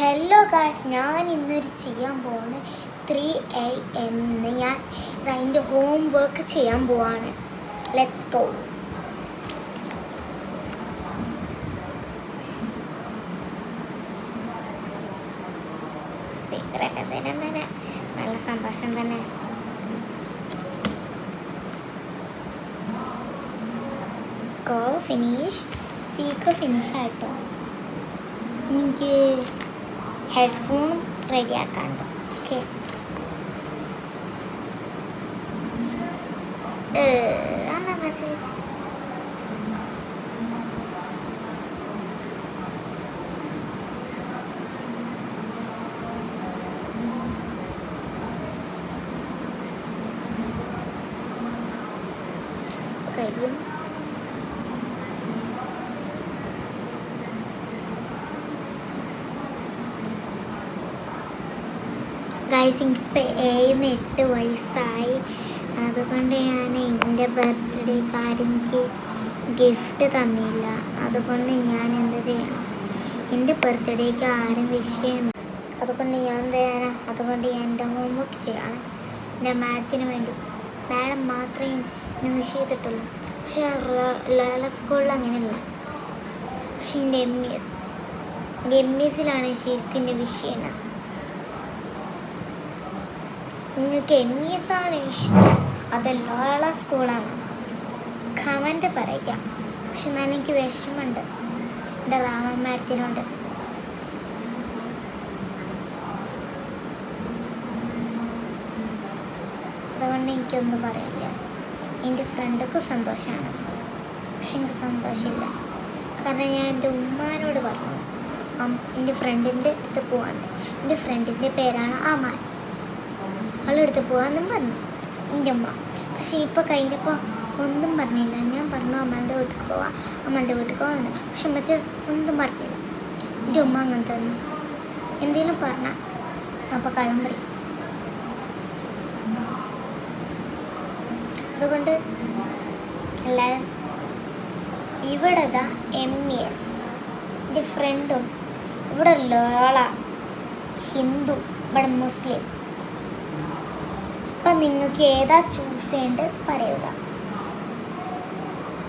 Hello guys, ഞാൻ ഇന്നൊരു ചെയ്യാൻ പോവാണ് 3 AM ഞാൻ അതിൻ്റെ ഹോം വർക്ക് ചെയ്യാൻ പോവാണ്. Let's go. സ്പീക്കറൊക്കെ തന്നെ നല്ല സന്തോഷം തന്നെ. Go finish. സ്പീക്കർ ഫിനിഷ് ആയിട്ടോ. എനിക്ക് ഹെഡ്ഫോൺ റെഡിയാക്കാണ്ട്. ഓക്കെ, എന്താ മെസ്സേജ്? കഴിയും. ഗൈസ്, എനിക്കിപ്പോൾ 8 വയസ്സായി. അതുകൊണ്ട് ഞാൻ എൻ്റെ ബർത്ത്ഡേക്ക് ആരും എനിക്ക് ഗിഫ്റ്റ് തന്നില്ല. അതുകൊണ്ട് ഞാൻ എന്ത് ചെയ്യണം? എൻ്റെ ബർത്ത്ഡേക്ക് ആരും വിഷ് ചെയ്യുന്നു. അതുകൊണ്ട് ഞാൻ എന്ത് ചെയ്യാനാ? അതുകൊണ്ട് ഞാൻ എൻ്റെ ഹോംവർക്ക് ചെയ്യണം. എൻ്റെ മാഡത്തിന് വേണ്ടി. മാഡം മാത്രമേ എന്നെ വിഷ് ചെയ്തിട്ടുള്ളൂ. പക്ഷേ ലേല സ്കൂളിൽ അങ്ങനെയല്ല. പക്ഷേ എൻ്റെ എം എസിലാണ് ശരിക്കും എൻ്റെ വിഷ് ചെയ്യണം. നിങ്ങൾക്ക് MS ആണ് ഇഷ്ടം, അത് ലോയള സ്കൂളാണ്? കമൻറ്റ് പറയുക. പക്ഷെ എന്നാലും എനിക്ക് വിഷമമുണ്ട് എൻ്റെ രാമന്മാരത്തിനോട്. അതുകൊണ്ട് എനിക്കൊന്നും പറയില്ല. എൻ്റെ ഫ്രണ്ടൊക്കെ സന്തോഷമാണ്, പക്ഷെ എനിക്ക് സന്തോഷമില്ല. കാരണം ഞാൻ എൻ്റെ ഉമ്മാനോട് പറഞ്ഞു എൻ്റെ ഫ്രണ്ടിൻ്റെ അടുത്ത് പോകാമെന്ന്. എൻ്റെ ഫ്രണ്ടിൻ്റെ പേരാണ് അമാൻ. അവളെടുത്ത് പോകാമെന്നും പറഞ്ഞു എൻ്റെ ഉമ്മ. പക്ഷേ ഇപ്പോൾ കഴിഞ്ഞപ്പോൾ ഒന്നും പറഞ്ഞില്ല. ഞാൻ പറഞ്ഞു അമ്മൻ്റെ വീട്ടിൽ പോവാം, അമ്മൻ്റെ വീട്ടിൽ പോകാമെന്ന്. പക്ഷെ അമ്മച്ച ഒന്നും പറഞ്ഞില്ല. എൻ്റെ ഉമ്മ അങ്ങനെ തന്നെ എന്തെങ്കിലും പറഞ്ഞാൽ അപ്പോൾ കള്ളം പറയും. അതുകൊണ്ട് എല്ലാവരും ഇവിടെ MS എൻ്റെ ഫ്രണ്ടും, ഇവിടെ ലോള ഹിന്ദു, ഇവിടെ മുസ്ലിം. അപ്പം നിങ്ങൾക്ക് ഏതാ ചൂസ് ചെയ്യേണ്ടത് പറയുക.